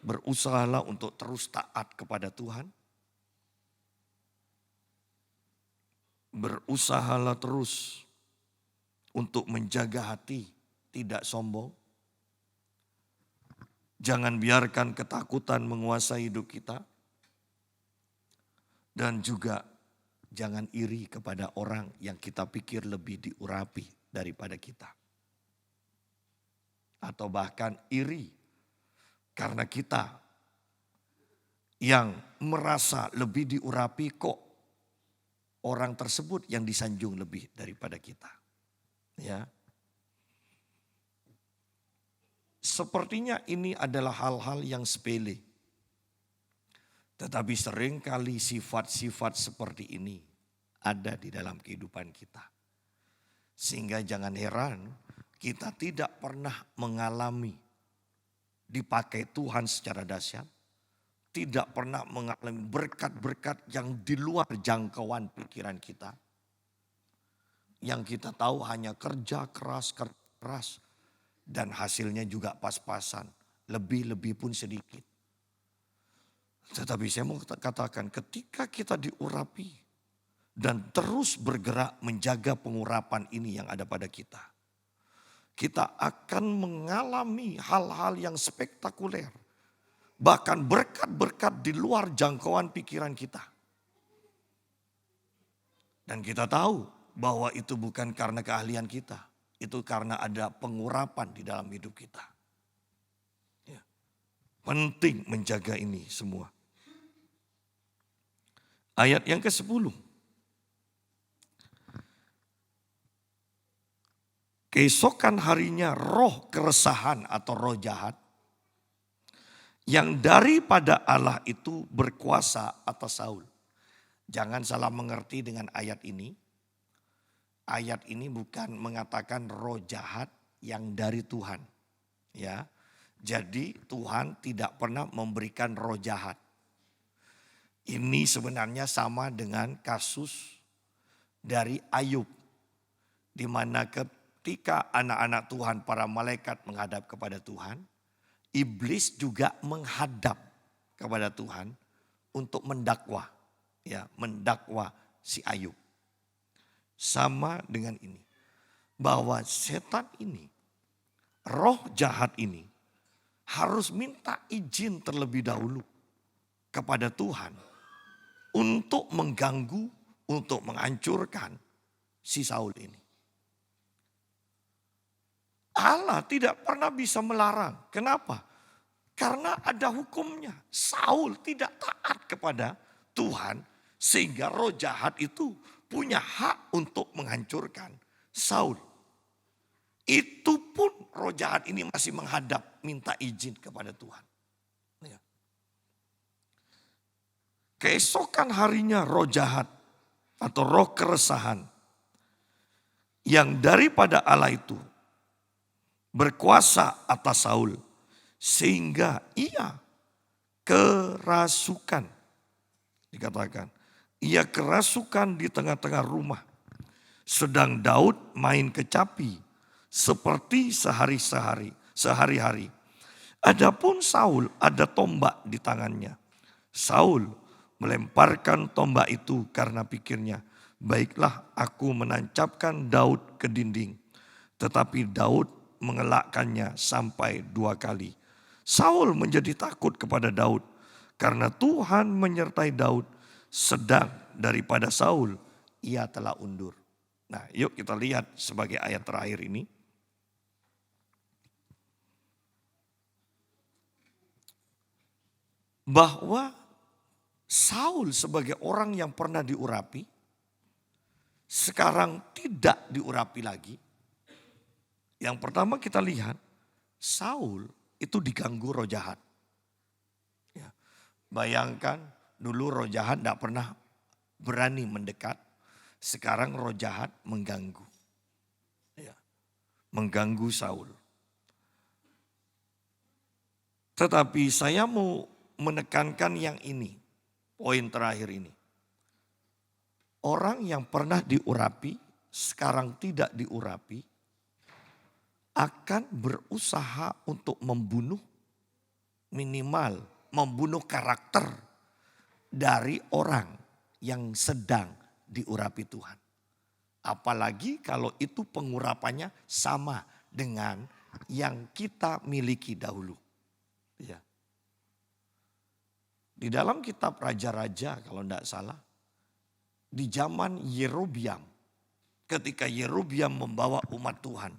Berusahalah untuk terus taat kepada Tuhan. Berusahalah terus untuk menjaga hati, tidak sombong. Jangan biarkan ketakutan menguasai hidup kita. Dan juga jangan iri kepada orang yang kita pikir lebih diurapi daripada kita. Atau bahkan iri karena kita yang merasa lebih diurapi kok orang tersebut yang disanjung lebih daripada kita. Ya. Sepertinya ini adalah hal-hal yang sepele. Tetapi seringkali sifat-sifat seperti ini ada di dalam kehidupan kita. Sehingga jangan heran kita tidak pernah mengalami dipakai Tuhan secara dahsyat. Tidak pernah mengalami berkat-berkat yang di luar jangkauan pikiran kita. Yang kita tahu hanya kerja keras. Dan hasilnya juga pas-pasan. Lebih-lebih pun sedikit. Tetapi saya mau katakan ketika kita diurapi. Dan terus bergerak menjaga pengurapan ini yang ada pada kita. Kita akan mengalami hal-hal yang spektakuler. Bahkan berkat-berkat di luar jangkauan pikiran kita. Dan kita tahu bahwa itu bukan karena keahlian kita. Itu karena ada pengurapan di dalam hidup kita. Ya. Penting menjaga ini semua. Ayat yang ke-10. Keesokan harinya roh keresahan atau roh jahat yang daripada Allah itu berkuasa atas Saul. Jangan salah mengerti dengan ayat ini. Ayat ini bukan mengatakan roh jahat yang dari Tuhan. Ya. Jadi Tuhan tidak pernah memberikan roh jahat. Ini sebenarnya sama dengan kasus dari Ayub. Di mana ketika anak-anak Tuhan, para malaikat menghadap kepada Tuhan. Iblis juga menghadap kepada Tuhan untuk mendakwa. Ya, mendakwa si Ayub. Sama dengan ini. Bahwa setan ini, roh jahat ini harus minta izin terlebih dahulu kepada Tuhan untuk mengganggu, untuk menghancurkan si Saul ini. Allah tidak pernah bisa melarang. Kenapa? Karena ada hukumnya. Saul tidak taat kepada Tuhan sehingga roh jahat itu punya hak untuk menghancurkan Saul. Itu pun roh jahat ini masih menghadap minta izin kepada Tuhan. Ya. Keesokan harinya roh jahat atau roh keresahan yang daripada Allah itu berkuasa atas Saul sehingga ia kerasukan. Dikatakan ia kerasukan di tengah-tengah rumah. Sedang Daud main kecapi seperti sehari-hari. Adapun Saul ada tombak di tangannya. Saul melemparkan tombak itu karena pikirnya, baiklah aku menancapkan Daud ke dinding. Tetapi Daud mengelakkannya sampai 2 kali. Saul menjadi takut kepada Daud karena Tuhan menyertai Daud, sedang daripada Saul ia telah undur. Nah, yuk kita lihat sebagai ayat terakhir ini. Bahwa Saul sebagai orang yang pernah diurapi, sekarang tidak diurapi lagi. Yang pertama kita lihat, Saul itu diganggu roh jahat. Ya. Bayangkan dulu roh jahat tidak pernah berani mendekat. Sekarang roh jahat mengganggu. Ya. Mengganggu Saul. Tetapi saya mau menekankan yang ini. Poin terakhir ini. Orang yang pernah diurapi, sekarang tidak diurapi, akan berusaha untuk membunuh, minimal membunuh karakter dari orang yang sedang diurapi Tuhan. Apalagi kalau itu pengurapannya sama dengan yang kita miliki dahulu. Ya. Di dalam kitab Raja-Raja kalau tidak salah, di zaman Yerobiam, ketika Yerobiam membawa umat Tuhan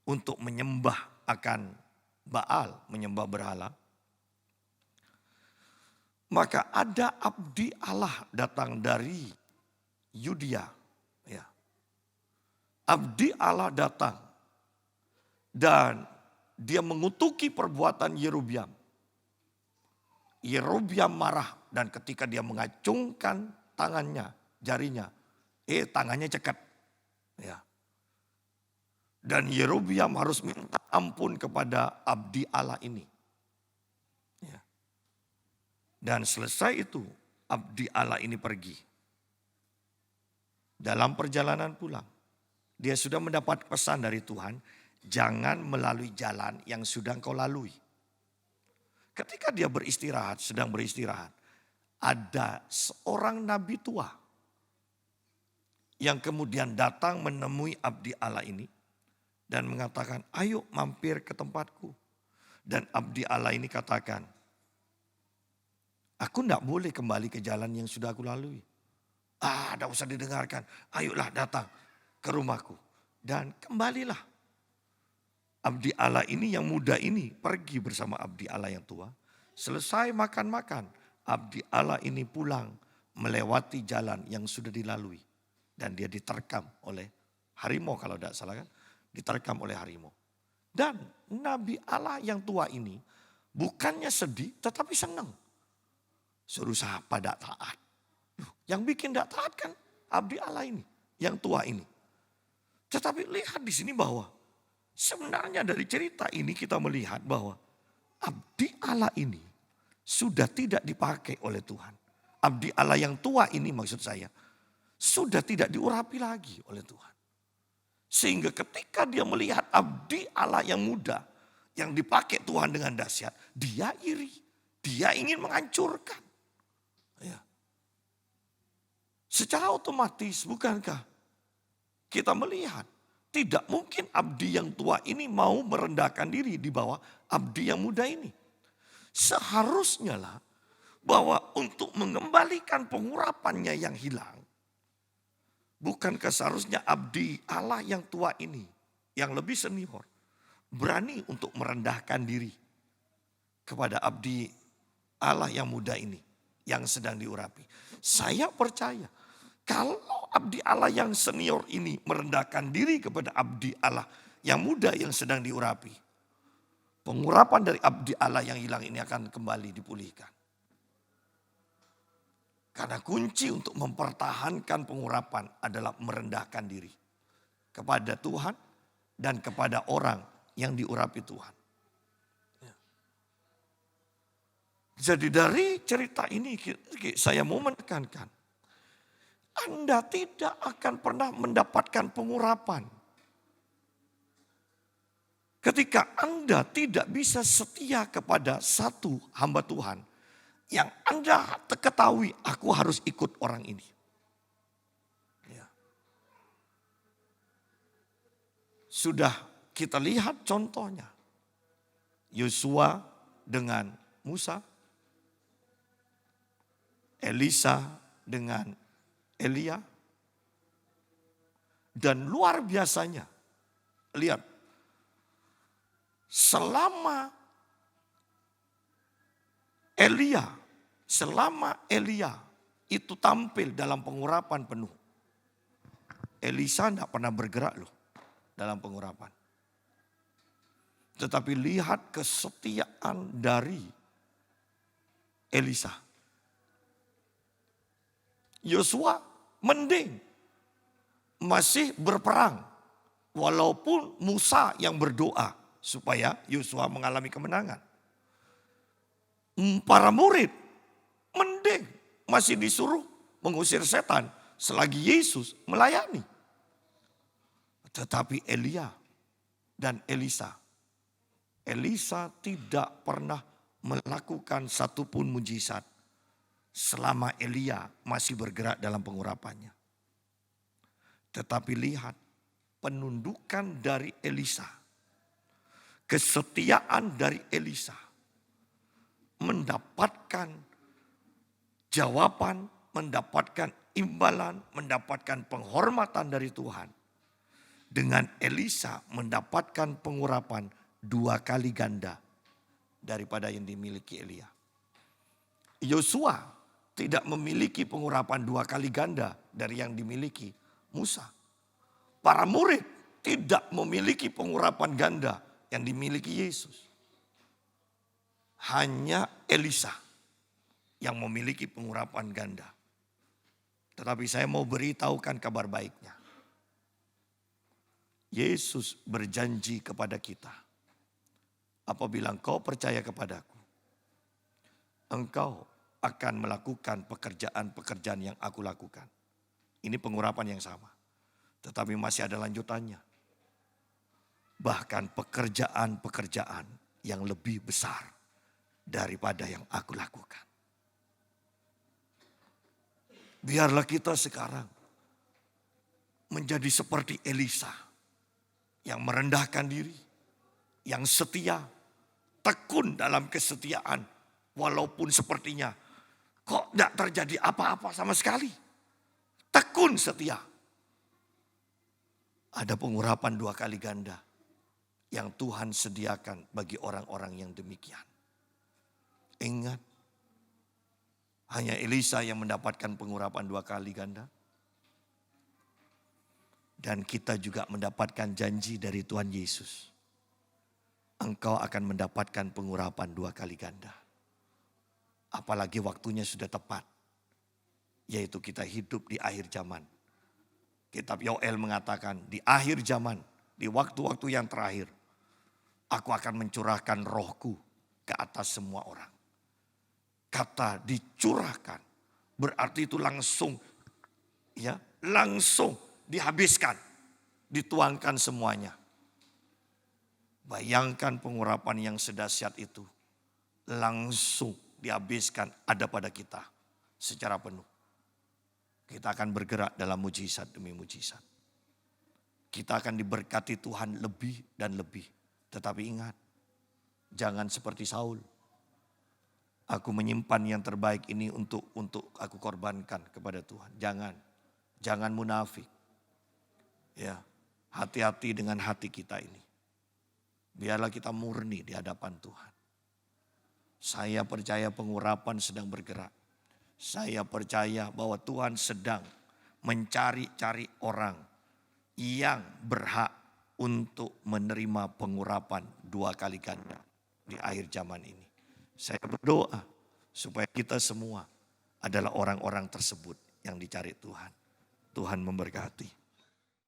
untuk menyembah akan Baal, menyembah berhala. Maka ada abdi Allah datang dari Yudea. Ya. Abdi Allah datang dan dia mengutuki perbuatan Yerobeam. Yerobeam marah dan ketika dia mengacungkan tangannya, jarinya, tangannya cekat. Ya. Dan Yerobeam harus minta ampun kepada abdi Allah ini. Ya. Dan selesai itu abdi Allah ini pergi. Dalam perjalanan pulang, dia sudah mendapat pesan dari Tuhan, jangan melalui jalan yang sudah engkau lalui. Ketika dia beristirahat, sedang beristirahat, ada seorang nabi tua yang kemudian datang menemui abdi Allah ini dan mengatakan, ayo mampir ke tempatku. Dan abdi Allah ini katakan, aku tidak boleh kembali ke jalan yang sudah aku lalui. Tidak usah didengarkan, ayolah datang ke rumahku. Dan kembalilah. Abdi Allah ini yang muda ini pergi bersama abdi Allah yang tua. Selesai makan-makan, abdi Allah ini pulang melewati jalan yang sudah dilalui. Dan dia diterkam oleh harimau kalau tidak salah kan. Diterkam oleh harimau. Dan Nabi Allah yang tua ini bukannya sedih tetapi senang. Suruh siapa tidak taat. Yang bikin tidak taat kan abdi Allah ini, yang tua ini. Tetapi lihat di sini bahwa sebenarnya dari cerita ini kita melihat bahwa abdi Allah ini sudah tidak dipakai oleh Tuhan. Abdi Allah yang tua ini maksud saya sudah tidak diurapi lagi oleh Tuhan. Sehingga ketika dia melihat abdi Allah yang muda yang dipakai Tuhan dengan dahsyat, dia iri, dia ingin menghancurkan. Ya. Secara otomatis bukankah kita melihat tidak mungkin abdi yang tua ini mau merendahkan diri di bawah abdi yang muda ini. Seharusnya lah bahwa untuk mengembalikan pengurapannya yang hilang, bukankah seharusnya abdi Allah yang tua ini, yang lebih senior, berani untuk merendahkan diri kepada abdi Allah yang muda ini, yang sedang diurapi. Saya percaya kalau abdi Allah yang senior ini merendahkan diri kepada abdi Allah yang muda yang sedang diurapi, pengurapan dari abdi Allah yang hilang ini akan kembali dipulihkan. Karena kunci untuk mempertahankan pengurapan adalah merendahkan diri kepada Tuhan dan kepada orang yang diurapi Tuhan. Jadi dari cerita ini saya mau menekankan, Anda tidak akan pernah mendapatkan pengurapan ketika Anda tidak bisa setia kepada satu hamba Tuhan yang Anda ketahui, aku harus ikut orang ini. Ya. Sudah kita lihat contohnya. Yosua dengan Musa. Elisa dengan Elia. Dan luar biasanya, lihat, selama Elia itu tampil dalam pengurapan penuh, Elisa tidak pernah bergerak loh dalam pengurapan. Tetapi lihat kesetiaan dari Elisa. Yosua mending masih berperang. Walaupun Musa yang berdoa supaya Yosua mengalami kemenangan. Para murid mending masih disuruh mengusir setan selagi Yesus melayani. Tetapi Elia dan Elisa tidak pernah melakukan satupun mujizat selama Elia masih bergerak dalam pengurapannya. Tetapi lihat penundukan dari Elisa, kesetiaan dari Elisa mendapatkan jawaban, mendapatkan imbalan, mendapatkan penghormatan dari Tuhan. Dengan Elisa mendapatkan pengurapan 2 kali ganda daripada yang dimiliki Elia. Yosua tidak memiliki pengurapan 2 kali ganda dari yang dimiliki Musa. Para murid tidak memiliki pengurapan ganda yang dimiliki Yesus. Hanya Elisa yang memiliki pengurapan ganda. Tetapi saya mau beritahukan kabar baiknya. Yesus berjanji kepada kita. Apabila engkau percaya kepadaku, engkau akan melakukan pekerjaan-pekerjaan yang aku lakukan. Ini pengurapan yang sama. Tetapi masih ada lanjutannya. Bahkan pekerjaan-pekerjaan yang lebih besar daripada yang aku lakukan. Biarlah kita sekarang menjadi seperti Elisa yang merendahkan diri, yang setia, tekun dalam kesetiaan. Walaupun sepertinya kok tidak terjadi apa-apa sama sekali. Tekun setia. Ada pengurapan 2 kali ganda yang Tuhan sediakan bagi orang-orang yang demikian. Ingat, hanya Elisa yang mendapatkan pengurapan 2 kali ganda. Dan kita juga mendapatkan janji dari Tuhan Yesus. Engkau akan mendapatkan pengurapan 2 kali ganda. Apalagi waktunya sudah tepat. Yaitu kita hidup di akhir zaman. Kitab Yoel mengatakan di akhir zaman, di waktu-waktu yang terakhir. Aku akan mencurahkan rohku ke atas semua orang. Kata dicurahkan berarti itu langsung, ya, langsung dihabiskan, dituangkan semuanya. Bayangkan pengurapan yang sedahsyat itu langsung dihabiskan ada pada kita secara penuh. Kita akan bergerak dalam mujizat demi mujizat. Kita akan diberkati Tuhan lebih dan lebih. Tetapi ingat, jangan seperti Saul. Aku menyimpan yang terbaik ini untuk aku korbankan kepada Tuhan. Jangan munafik. Ya, hati-hati dengan hati kita ini. Biarlah kita murni di hadapan Tuhan. Saya percaya pengurapan sedang bergerak. Saya percaya bahwa Tuhan sedang mencari-cari orang yang berhak untuk menerima pengurapan 2 kali ganda di akhir zaman ini. Saya berdoa supaya kita semua adalah orang-orang tersebut yang dicari Tuhan. Tuhan memberkati.